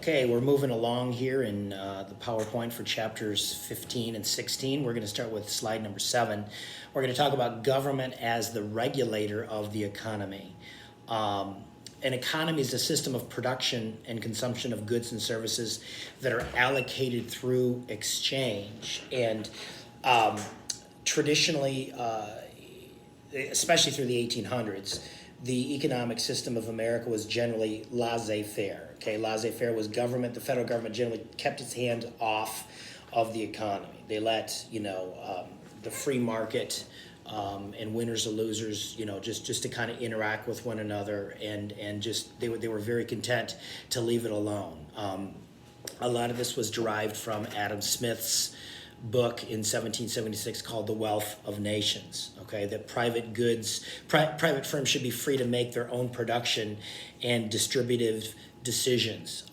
Okay, we're moving along here in the PowerPoint for chapters 15 and 16. We're going to start with slide number 7. We're going to talk about government as the regulator of the economy. An economy is a system of production and consumption of goods and services that are allocated through exchange. And traditionally, especially through the 1800s, the economic system of America was generally laissez-faire. Okay, laissez-faire was government. The federal government generally kept its hand off of the economy. They let the free market and winners or losers, just to kind of interact with one another, and just they were very content to leave it alone. A lot of this was derived from Adam Smith's book in 1776 called The Wealth of Nations. Okay, that private firms should be free to make their own production and distributive decisions.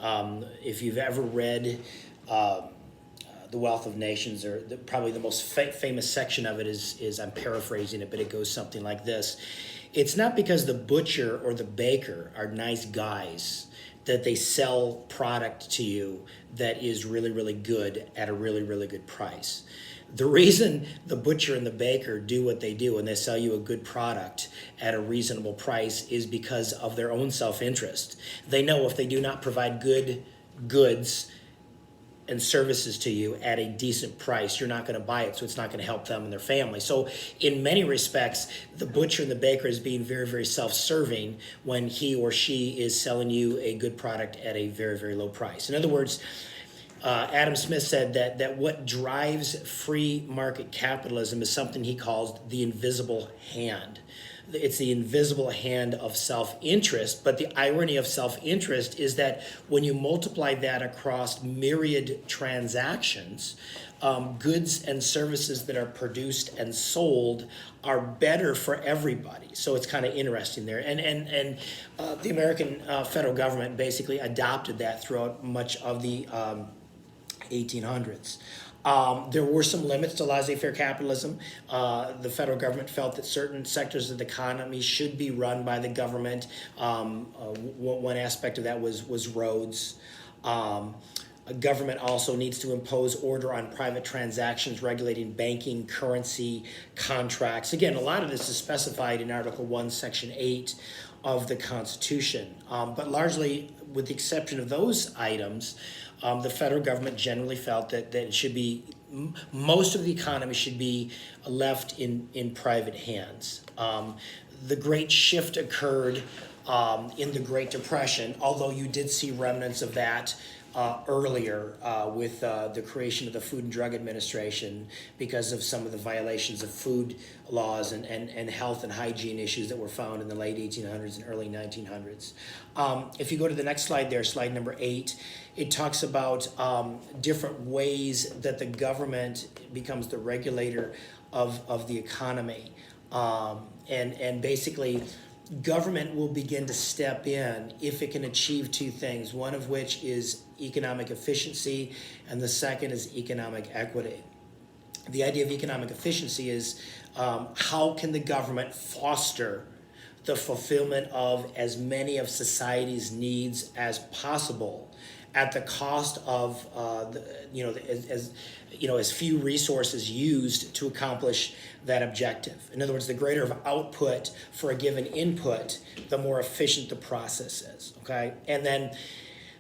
If you've ever read The Wealth of Nations, or probably the most famous section of it is I'm paraphrasing it, but it goes something like this. It's not because the butcher or the baker are nice guys that they sell product to you that is really, really good at a really, really good price. The reason the butcher and the baker do what they do and they sell you a good product at a reasonable price is because of their own self-interest. They know if they do not provide good goods and services to you at a decent price, you're not going to buy it, so it's not going to help them and their family. So in many respects, the butcher and the baker is being very, very self-serving when he or she is selling you a good product at a very, very low price. In other words, Adam Smith said that what drives free market capitalism is something he calls the invisible hand. It's the invisible hand of self-interest, but the irony of self-interest is that when you multiply that across myriad transactions, goods and services that are produced and sold are better for everybody. So it's kind of interesting there. And the American federal government basically adopted that throughout much of the 1800s. There were some limits to laissez-faire capitalism. The federal government felt that certain sectors of the economy should be run by the government. One aspect of that was roads. A government also needs to impose order on private transactions, regulating banking, currency, contracts. Again, a lot of this is specified in Article 1, Section 8 of the Constitution. But largely, with the exception of those items, the federal government generally felt that it should be, most of the economy should be left in private hands. The great shift occurred in the Great Depression, although you did see remnants of that earlier with the creation of the Food and Drug Administration because of some of the violations of food laws and health and hygiene issues that were found in the late 1800s and early 1900s. If you go to the next slide there, slide number 8, it talks about different ways that the government becomes the regulator of the economy. And basically, government will begin to step in if it can achieve two things, one of which is economic efficiency, and the second is economic equity. The idea of economic efficiency is how can the government foster the fulfillment of as many of society's needs as possible at the cost of as few resources used to accomplish that objective. In other words, the greater of output for a given input, the more efficient the process is. Okay, and then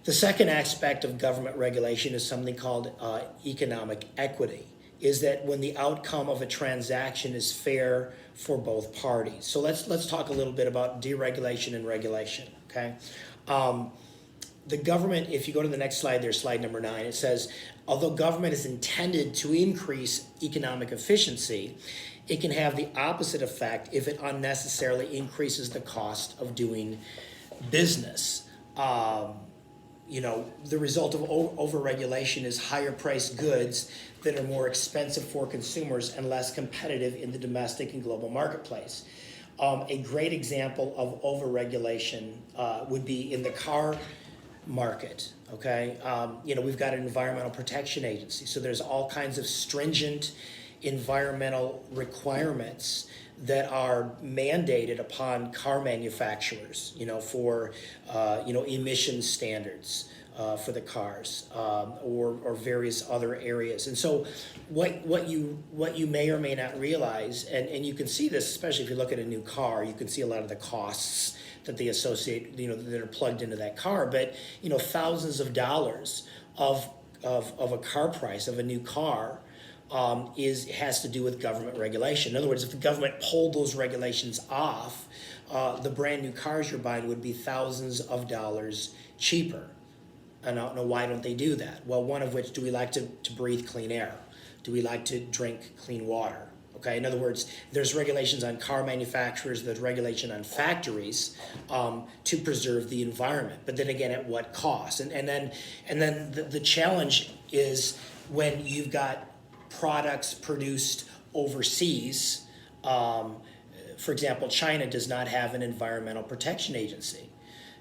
the second aspect of government regulation is something called economic equity. Is that when the outcome of a transaction is fair for both parties. So let's talk a little bit about deregulation and regulation. Okay. The government, if you go to the next slide there, slide number 9, it says, although government is intended to increase economic efficiency, it can have the opposite effect if it unnecessarily increases the cost of doing business. The result of overregulation is higher priced goods that are more expensive for consumers and less competitive in the domestic and global marketplace. A great example of overregulation would be in the car market. Okay, we've got an environmental protection agency, so there's all kinds of stringent environmental requirements that are mandated upon car manufacturers, for emission standards, for the cars, or various other areas. And so what you may or may not realize, and you can see this, especially if you look at a new car, you can see a lot of the costs that they associate, that are plugged into that car. But, thousands of dollars of a car price of a new car has to do with government regulation. In other words, if the government pulled those regulations off, the brand new cars you're buying would be thousands of dollars cheaper. And I don't know, why don't they do that? Well, one of which, do we like to breathe clean air? Do we like to drink clean water? Okay, in other words, there's regulations on car manufacturers, there's regulation on factories to preserve the environment. But then again, at what cost? And then the challenge is when you've got products produced overseas. For example, China does not have an environmental protection agency.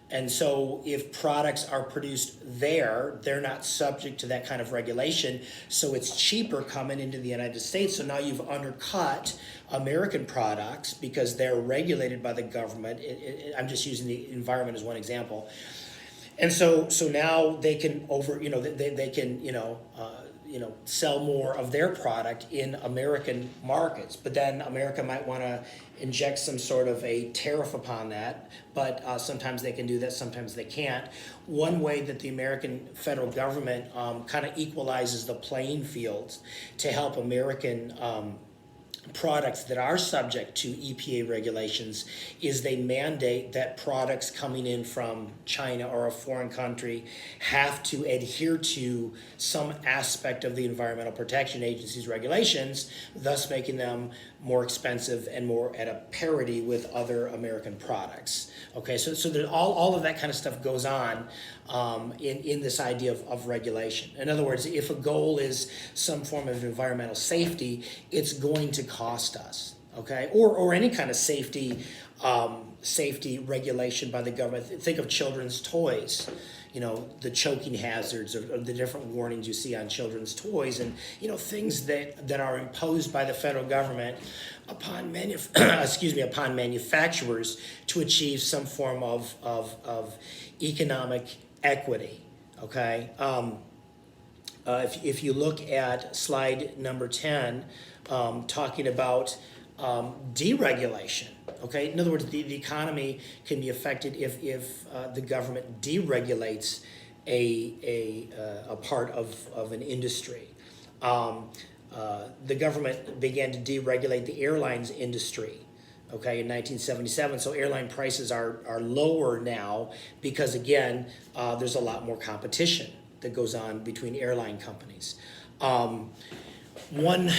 And so if products are produced there, they're not subject to that kind of regulation. So it's cheaper coming into the United States. So now you've undercut American products because they're regulated by the government. I'm just using the environment as one example. And so now they can they can sell more of their product in American markets. But then America might want to inject some sort of a tariff upon that, but sometimes they can do that, sometimes they can't. One way that the American federal government kind of equalizes the playing fields to help American products that are subject to EPA regulations is they mandate that products coming in from China or a foreign country have to adhere to some aspect of the Environmental Protection Agency's regulations, thus making them more expensive and more at a parity with other American products. Okay, so there's all of that kind of stuff goes on in this idea of regulation. In other words, if a goal is some form of environmental safety, it's going to cost us. Okay, or any kind of safety regulation by the government. Think of children's toys. The choking hazards or the different warnings you see on children's toys, and things that are imposed by the federal government upon upon manufacturers to achieve some form of economic equity. Okay, if you look at slide number 10, talking about deregulation. Okay, in other words, the economy can be affected if the government deregulates a part of an industry. The government began to deregulate the airlines industry, okay, in 1977. So airline prices are lower now because, again, there's a lot more competition that goes on between airline companies. One,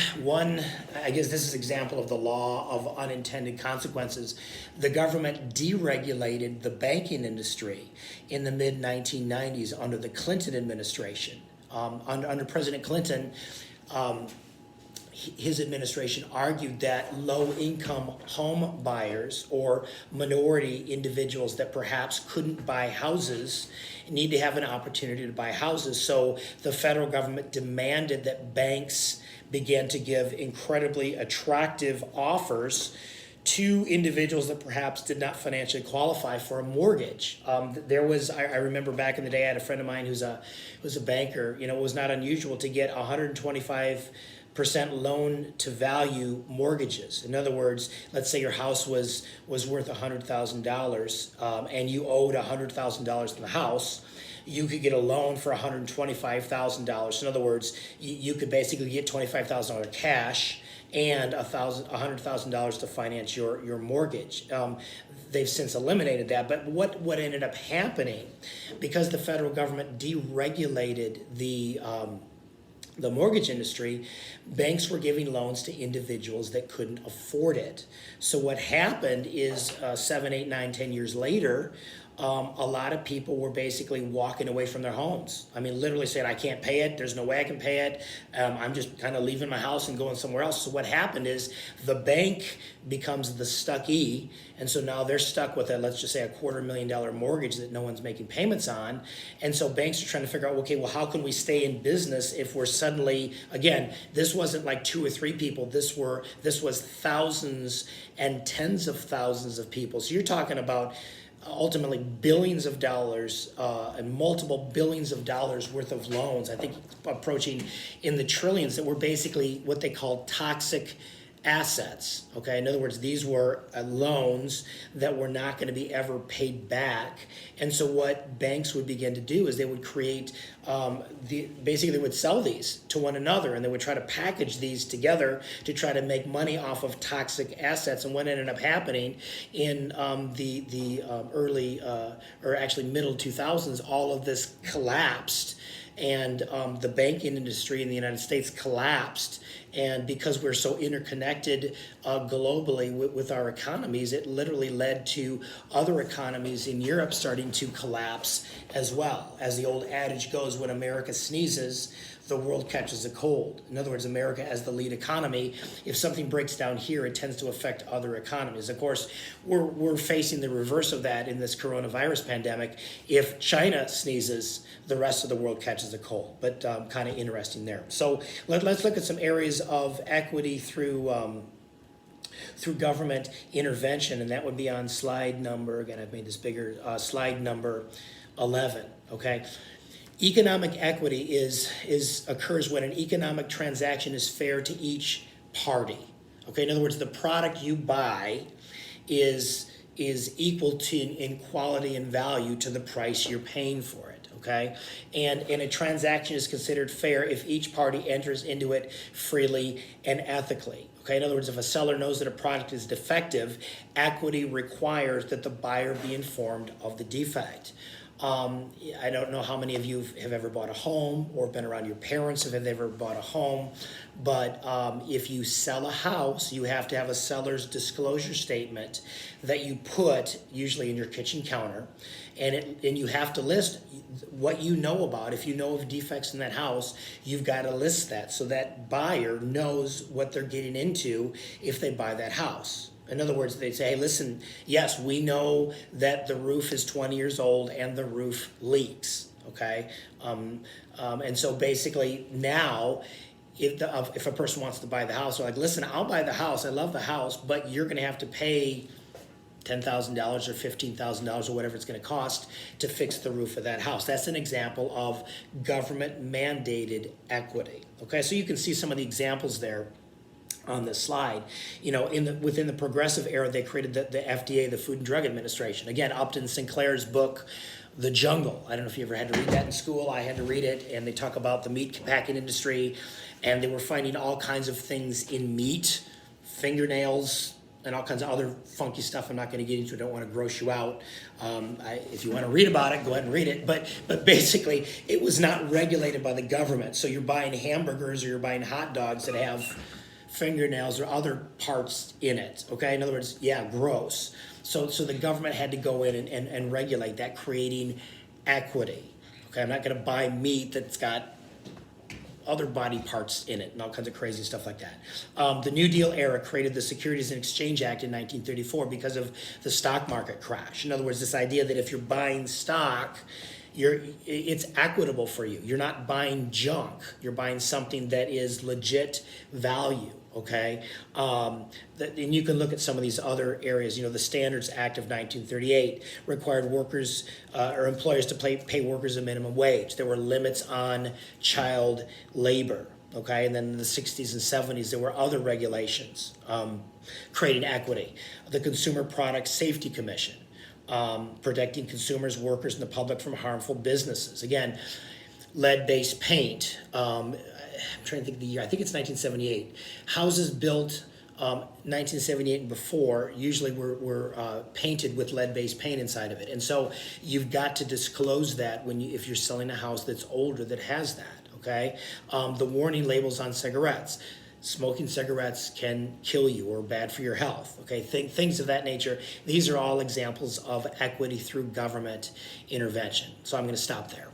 I guess this is an example of the law of unintended consequences. The government deregulated the banking industry in the mid-1990s under the Clinton administration. Under President Clinton, his administration argued that low-income home buyers or minority individuals that perhaps couldn't buy houses need to have an opportunity to buy houses. So the federal government demanded that banks began to give incredibly attractive offers to individuals that perhaps did not financially qualify for a mortgage. I remember back in the day, I had a friend of mine who's a banker. It was not unusual to get 125% loan to value mortgages. In other words, let's say your house was worth $100,000 and you owed $100,000 to the house. You could get a loan for $125,000. In other words, you could basically get $25,000 cash and $100,000 to finance your mortgage. They've since eliminated that, but what ended up happening, because the federal government deregulated the mortgage industry, banks were giving loans to individuals that couldn't afford it. So what happened is 7, 8, 9, 10 years later, a lot of people were basically walking away from their homes. I mean, literally saying, I can't pay it. There's no way I can pay it. I'm just kind of leaving my house and going somewhere else. So what happened is the bank becomes the stuckee. And so now they're stuck with let's just say a $250,000 mortgage that no one's making payments on. And so banks are trying to figure out, okay, well, how can we stay in business if we're suddenly, again, this wasn't like 2 or 3 people. This was thousands and tens of thousands of people. So you're talking about ultimately billions of dollars and multiple billions of dollars worth of loans, I think approaching in the trillions, that were basically what they called toxic assets. Okay, in other words, these were loans that were not going to be ever paid back. And so what banks would begin to do is they would create basically they would sell these to one another, and they would try to package these together to try to make money off of toxic assets. And what ended up happening in the early or actually middle 2000s, all of this collapsed, and the banking industry in the United States collapsed. And because we're so interconnected globally with our economies, it literally led to other economies in Europe starting to collapse as well. As the old adage goes, when America sneezes, the world catches a cold. In other words, America as the lead economy, if something breaks down here, it tends to affect other economies. Of course, we're facing the reverse of that in this coronavirus pandemic. If China sneezes, the rest of the world catches a cold. But kind of interesting there. So let's look at some areas of equity through government intervention, and that would be on slide number, again, I've made this bigger, slide number 11, okay? Economic equity occurs when an economic transaction is fair to each party. Okay, in other words, the product you buy is equal to in quality and value to the price you're paying for it. Okay, and a transaction is considered fair if each party enters into it freely and ethically. Okay, in other words, if a seller knows that a product is defective, equity requires that the buyer be informed of the defect. I don't know how many of you have ever bought a home or been around your parents if they've ever bought a home, but if you sell a house, you have to have a seller's disclosure statement that you put usually in your kitchen counter, and you have to list what you know about. If you know of defects in that house, you've got to list that so that buyer knows what they're getting into if they buy that house. In other words, they say, hey, listen, yes, we know that the roof is 20 years old and the roof leaks, okay? And so basically now, if a person wants to buy the house, they're like, listen, I'll buy the house, I love the house, but you're gonna have to pay $10,000 or $15,000 or whatever it's gonna cost to fix the roof of that house. That's an example of government mandated equity, okay? So you can see some of the examples there on this slide. You know, within the progressive era, they created the FDA, the Food and Drug Administration. Again, Upton Sinclair's book, The Jungle. I don't know if you ever had to read that in school. I had to read it, and they talk about the meat packing industry, and they were finding all kinds of things in meat, fingernails, and all kinds of other funky stuff I'm not going to get into. I don't want to gross you out. If you want to read about it, go ahead and read it. But basically, it was not regulated by the government. So you're buying hamburgers or you're buying hot dogs that have fingernails or other parts in it, okay? In other words, yeah, gross. So the government had to go in and regulate that, creating equity, okay? I'm not gonna buy meat that's got other body parts in it and all kinds of crazy stuff like that. The New Deal era created the Securities and Exchange Act in 1934 because of the stock market crash. In other words, this idea that if you're buying stock, it's equitable for you. You're not buying junk. You're buying something that is legit value, okay? And you can look at some of these other areas. You know, the Standards Act of 1938 required workers or employers to pay workers a minimum wage. There were limits on child labor, okay? And then in the 60s and 70s, there were other regulations creating equity. The Consumer Product Safety Commission, protecting consumers, workers, and the public from harmful businesses. Again, lead-based paint. I'm trying to think of the year. I think it's 1978. Houses built 1978 and before usually were painted with lead-based paint inside of it. And so you've got to disclose that if you're selling a house that's older that has that, okay? The warning labels on cigarettes. Smoking cigarettes can kill you or bad for your health, okay? Things of that nature. These are all examples of equity through government intervention. So I'm going to stop there.